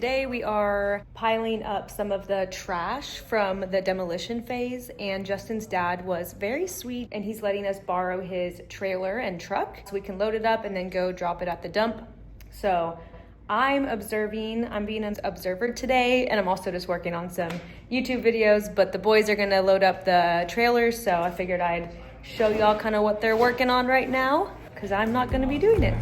Today we are piling up some of the trash from the demolition phase, and Justin's dad was very sweet and he's letting us borrow his trailer and truck so we can load it up and then go drop it at the dump. So I'm being an observer today, and I'm also just working on some YouTube videos, but the boys are gonna load up the trailers, so I figured I'd show y'all kind of what they're working on right now because I'm not gonna be doing it.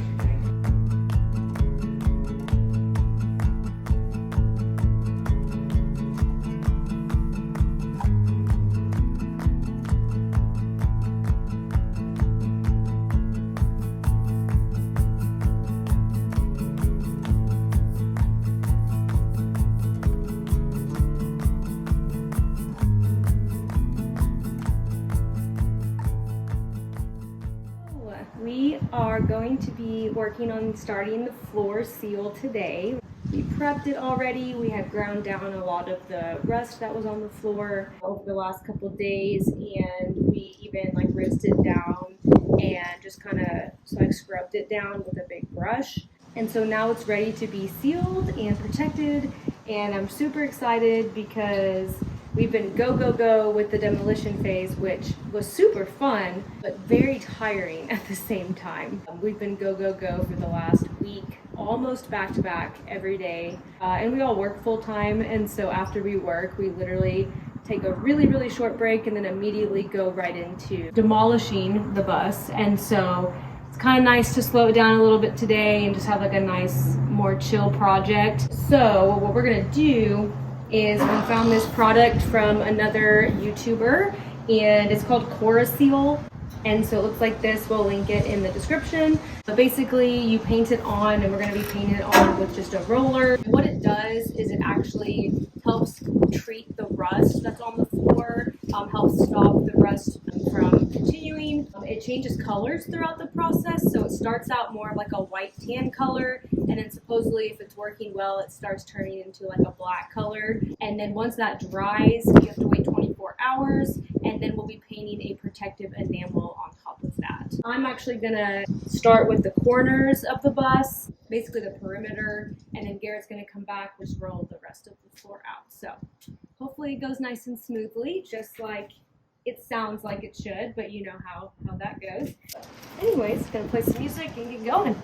We are going to be working on starting the floor seal today. We prepped it already. We had ground down a lot of the rust that was on the floor over the last couple of days, and we even rinsed it down and just kind of scrubbed it down with a big brush. And so now it's ready to be sealed and protected, and I'm super excited because we've been go with the demolition phase, which was super fun, but very tiring at the same time. We've been go for the last week, almost back to back every day. And we all work full time. And so after we work, we literally take a really short break and then immediately go right into demolishing the bus. And so it's kind of nice to slow it down a little bit today and just have a nice, more chill project. So what we're gonna do is we found this product from another YouTuber, and it's called Seal. And so it looks like this. We'll link it in the description. But basically you paint it on, and we're going to be painting it on with just a roller. What it does is it actually helps treat the rust that's on the floor, helps stop the rust from continuing. It changes colors throughout the process, so it starts out more like a white tan color, and then supposedly if it's working well, it starts turning into a black color. And then once that dries, you have to wait 24 hours, and then we'll be painting a protective enamel on top of that. I'm actually gonna start with the corners of the bus, basically the perimeter, and then Garrett's gonna come back and just roll the rest of the floor out. So hopefully it goes nice and smoothly, just like it sounds like it should, but you know how that goes. But anyways, gonna play some music and get going.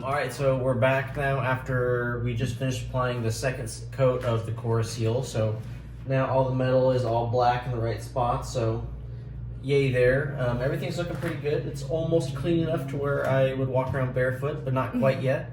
Alright, so we're back now after we just finished applying the second coat of the Seal. So now all the metal is all black in the right spot, so yay there. Everything's looking pretty good. It's almost clean enough to where I would walk around barefoot, but not quite yet.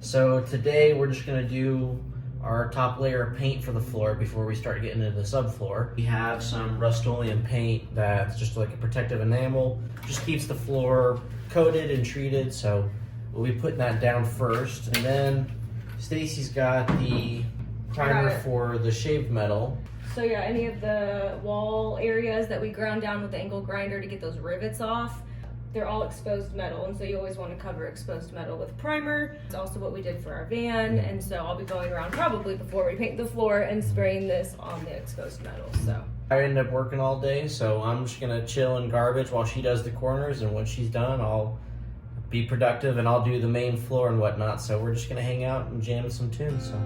So today we're just going to do our top layer of paint for the floor before we start getting into the subfloor. We have some Rust-Oleum paint that's just like a protective enamel, just keeps the floor coated and treated, so we'll be putting that down first. And then Staci's got the primer for the shaved metal. So yeah, any of the wall areas that we ground down with the angle grinder to get those rivets off, they're all exposed metal, and so you always want to cover exposed metal with primer. It's also what we did for our van, and so I'll be going around probably before we paint the floor and spraying this on the exposed metal. So I ended up working all day, so I'm just gonna chill in garbage while she does the corners, and when she's done, I'll be productive and I'll do the main floor and whatnot. So we're just gonna hang out and jam some tunes. So.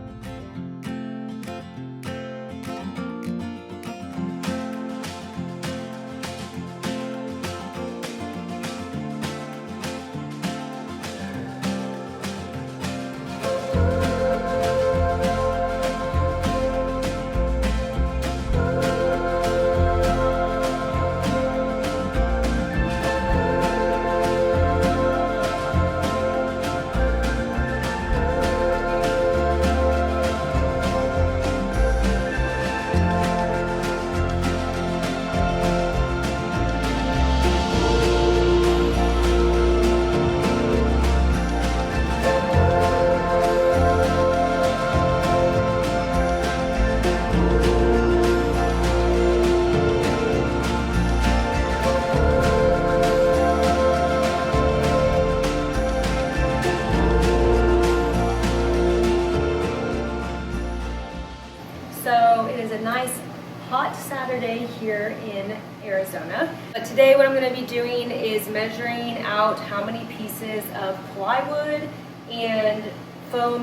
in Arizona. But today what I'm going to be doing is measuring out how many pieces of plywood and foam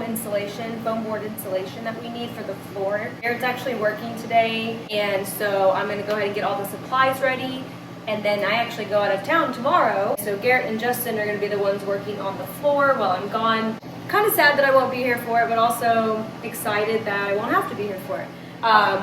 board insulation that we need for the floor. Garrett's actually working today, and so I'm going to go ahead and get all the supplies ready, and then I actually go out of town tomorrow. So Garrett and Justin are going to be the ones working on the floor while I'm gone. Kind of sad that I won't be here for it, but also excited that I won't have to be here for it.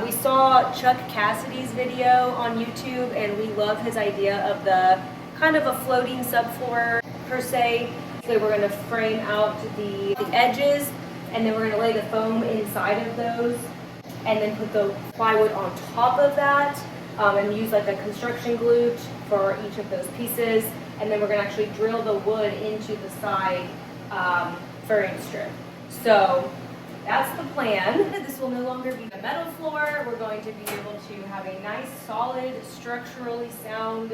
We saw Chuck Cassidy's video on YouTube, and we love his idea of the kind of a floating subfloor per se. So we're going to frame out the edges, and then we're going to lay the foam inside of those, and then put the plywood on top of that, and use like a construction glue for each of those pieces. And then we're going to actually drill the wood into the side furring strip. So that's the plan. This will no longer be a metal floor. We're going to be able to have a nice, solid, structurally sound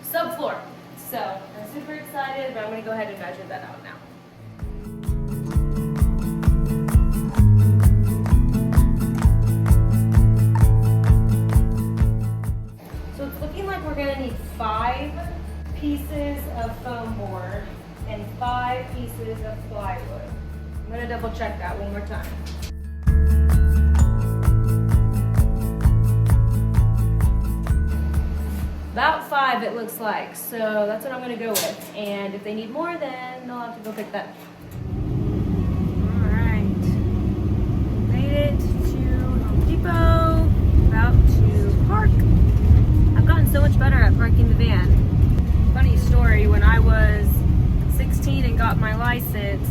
subfloor. So I'm super excited, but I'm going to go ahead and measure that out now. So it's looking like we're going to need 5 pieces of foam board and 5 pieces of plywood. I'm going to double check that one more time. About 5 it looks like, so that's what I'm going to go with. And if they need more, then I'll have to go pick that up. Alright, made it to Home Depot, about to park. I've gotten so much better at parking the van. Funny story, when I was 16 and got my license,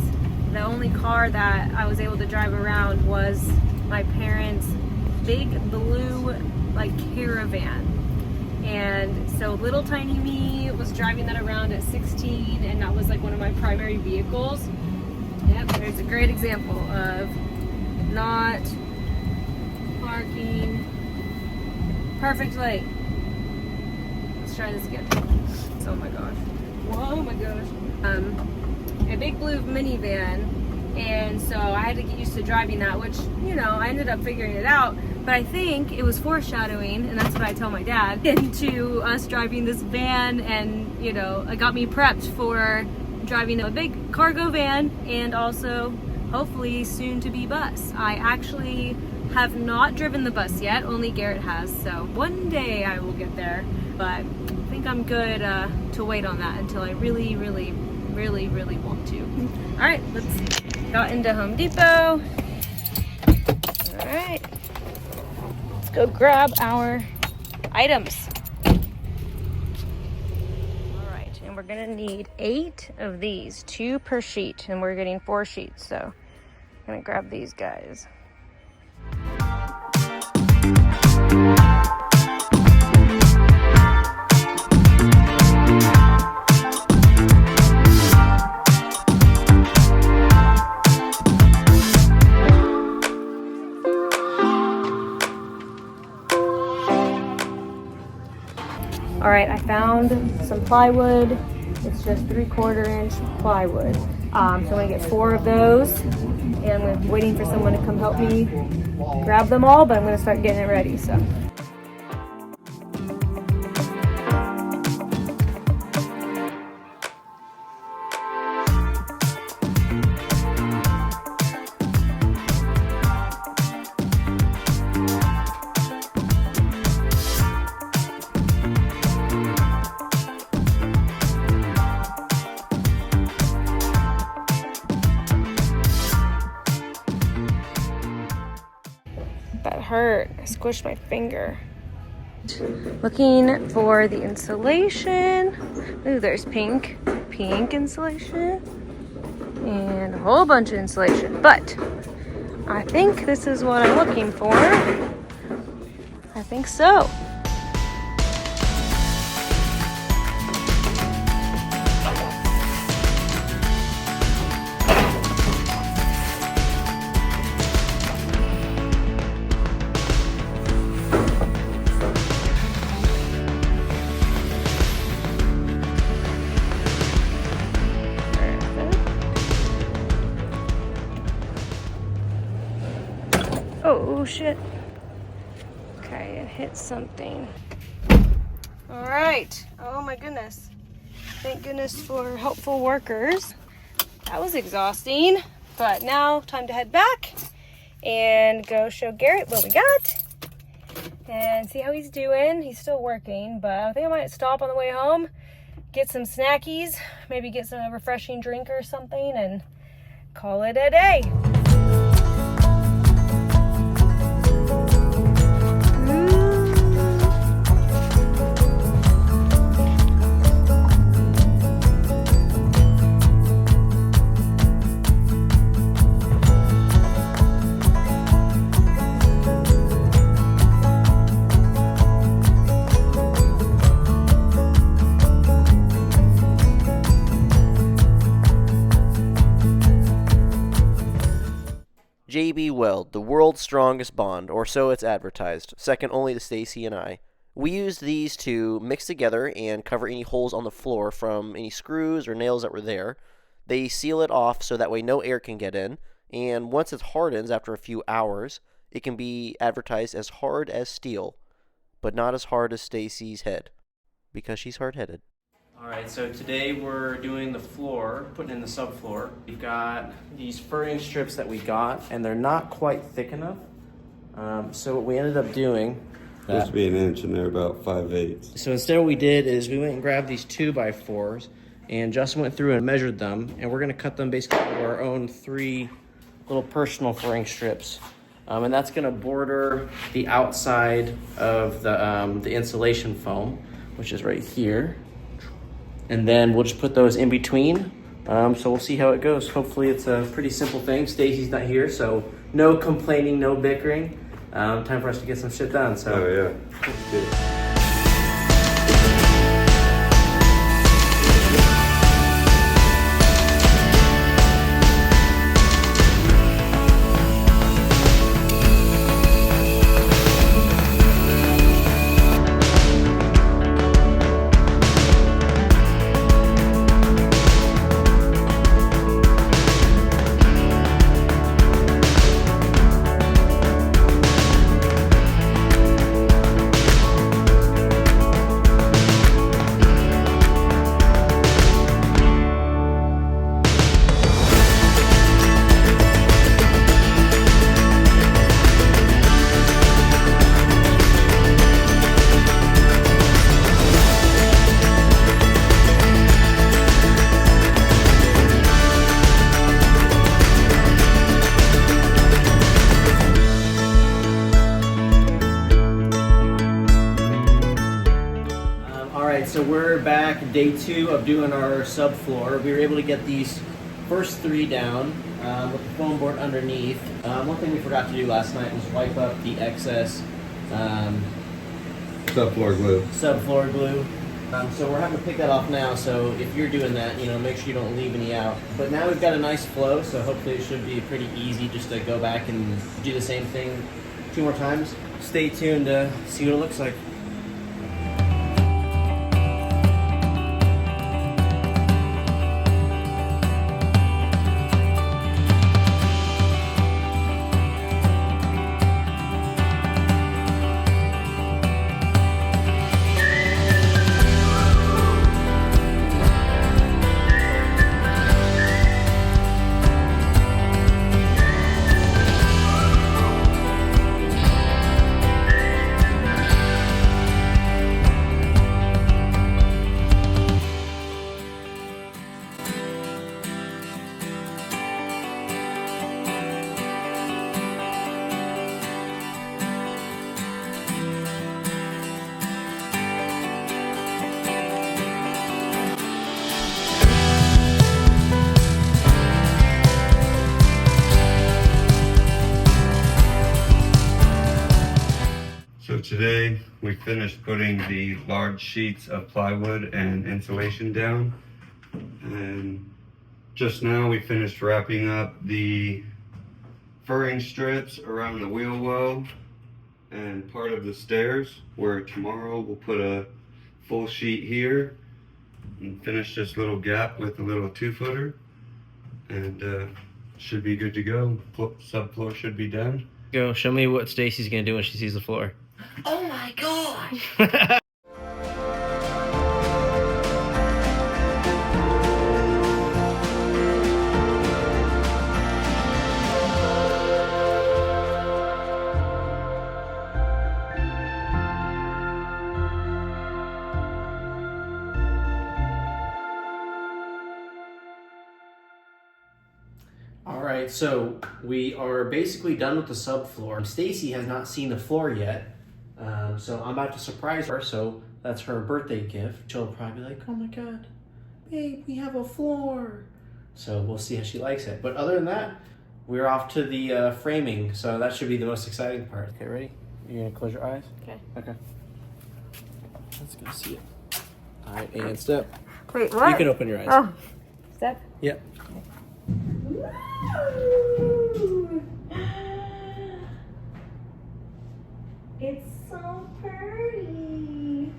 the only car that I was able to drive around was my parents' big blue like Caravan. And so little tiny me was driving that around at 16, and that was like one of my primary vehicles. Yep, there's a great example of not parking perfectly. Let's try this again. Oh my gosh. Oh my gosh. A big blue minivan, and so I had to get used to driving that, which, you know, I ended up figuring it out. But I think it was foreshadowing, and that's what I tell my dad, into us driving this van, and, you know, it got me prepped for driving a big cargo van and also hopefully soon to be bus. I actually have not driven the bus yet, only Garrett has, so one day I will get there, but I think I'm good to wait on that until I really want to. All right, let's go into Home Depot. All right. Go grab our items. All right, and we're gonna need 8 of these, 2 per sheet, and we're getting 4 sheets, so I'm gonna grab these guys. All right, I found some plywood. It's just 3/4 inch plywood. So I'm gonna get 4 of those, and I'm waiting for someone to come help me grab them all, but I'm gonna start getting it ready, so. That hurt. I squished my finger. Looking for the insulation. Ooh, there's pink insulation and a whole bunch of insulation, but I think this is what I'm looking for. I think so. Oh shit. Okay, it hit something. All right. Oh my goodness. Thank goodness for helpful workers. That was exhausting, but now time to head back and go show Garrett what we got and see how he's doing. He's still working, but I think I might stop on the way home, get some snackies, maybe get some refreshing drink or something, and call it a day. JB Weld, the world's strongest bond, or so it's advertised, second only to Staci and I. We used these to mix together and cover any holes on the floor from any screws or nails that were there. They seal it off so that way no air can get in, and once it hardens after a few hours, it can be advertised as hard as steel, but not as hard as Staci's head, because she's hard-headed. Alright, so today we're doing the floor, putting in the subfloor. We've got these furring strips that we got, and they're not quite thick enough. So what we ended up doing... Supposed to be an inch, and they're about 5/8. So instead what we did is we went and grabbed these 2x4s, and Justin went through and measured them, and we're going to cut them basically into our own 3 little personal furring strips. And that's going to border the outside of the insulation foam, which is right here. And then we'll just put those in between. So we'll see how it goes. Hopefully it's a pretty simple thing. Staci's not here, so no complaining, no bickering. Time for us to get some shit done. So. Oh yeah. That's good. So we're back day 2 of doing our subfloor. We were able to get these first 3 down with the foam board underneath. One thing we forgot to do last night was wipe up the excess Subfloor glue. Subfloor glue. So we're having to pick that off now. So if you're doing that, make sure you don't leave any out. But now we've got a nice flow, so hopefully it should be pretty easy just to go back and do the same thing 2 more times. Stay tuned to see what it looks like. So today we finished putting the large sheets of plywood and insulation down, and just now we finished wrapping up the furring strips around the wheel well and part of the stairs, where tomorrow we'll put a full sheet here and finish this little gap with a little 2-footer, and should be good to go. Subfloor should be done. Go, show me what Staci's gonna do when she sees the floor. Oh my god! right, so we are basically done with the subfloor. Staci has not seen the floor yet, so I'm about to surprise her. So that's her birthday gift. She'll probably be like, "Oh my god, babe, we have a floor." So we'll see how she likes it. But other than that, we're off to the framing. So that should be the most exciting part. Okay, ready? You're gonna close your eyes. Okay. Okay. Let's go see it. All right, and step. Wait, what? You can open your eyes. Oh, step. Yep. Ooh. It's so pretty.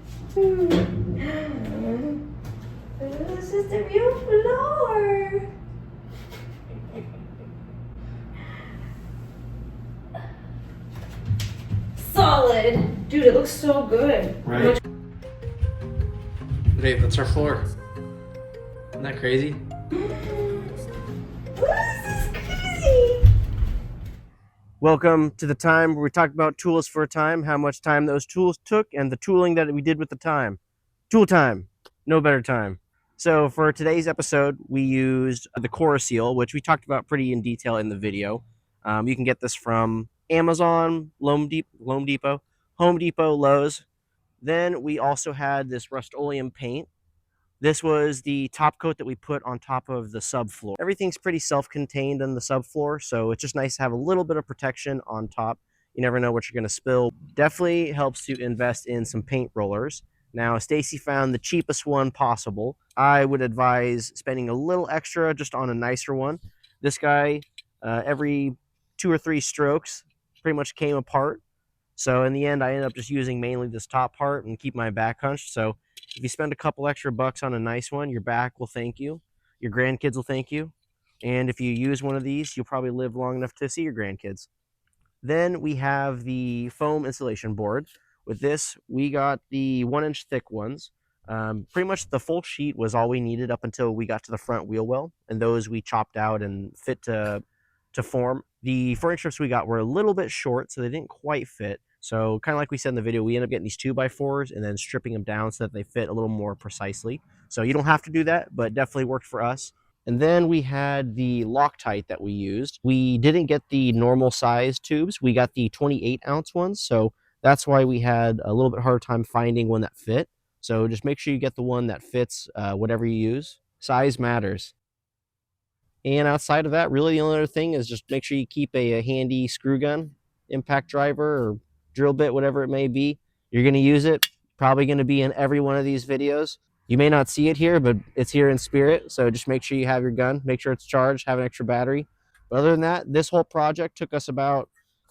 This is the real floor. Solid. Dude, it looks so good. Right. Babe, that's our floor. Isn't that crazy? This is crazy. Welcome to the time where we talked about tools for a time, how much time those tools took, and the tooling that we did with the time. Tool time. No better time. So for today's episode, we used the Core Seal, which we talked about pretty in detail in the video. You can get this from Amazon, Home Depot, Lowe's. Then we also had this Rust-Oleum paint. This was the top coat that we put on top of the subfloor. Everything's pretty self-contained in the subfloor, so it's just nice to have a little bit of protection on top. You never know what you're going to spill. Definitely helps to invest in some paint rollers. Now, Staci found the cheapest one possible. I would advise spending a little extra just on a nicer one. This guy, every 2 or 3 strokes, pretty much came apart. So in the end, I ended up just using mainly this top part and keep my back hunched. So if you spend a couple extra bucks on a nice one, your back will thank you. Your grandkids will thank you. And if you use one of these, you'll probably live long enough to see your grandkids. Then we have the foam insulation board. With this, we got the 1-inch thick ones. Pretty much the full sheet was all we needed up until we got to the front wheel well. And those we chopped out and fit to form. The 4-inch strips we got were a little bit short, so they didn't quite fit. So kind of like we said in the video, we ended up getting these 2x4s and then stripping them down so that they fit a little more precisely. So you don't have to do that, but definitely worked for us. And then we had the Loctite that we used. We didn't get the normal size tubes. We got the 28-ounce ones. So that's why we had a little bit harder time finding one that fit. So just make sure you get the one that fits whatever you use. Size matters. And outside of that, really the only other thing is just make sure you keep a handy screw gun, impact driver, or drill bit, whatever it may be. You're going to use it. Probably going to be in every one of these videos. You may not see it here, but it's here in spirit. So just make sure you have your gun. Make sure it's charged. Have an extra battery. But other than that, this whole project took us about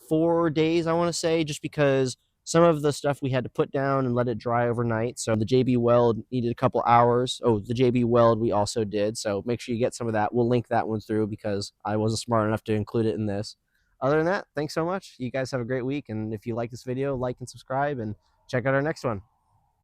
4 days, I want to say, just because some of the stuff we had to put down and let it dry overnight. So the JB Weld needed a couple hours. Oh, the JB Weld we also did. So make sure you get some of that. We'll link that one through because I wasn't smart enough to include it in this. Other than that, thanks so much. You guys have a great week. And if you like this video, like and subscribe and check out our next one.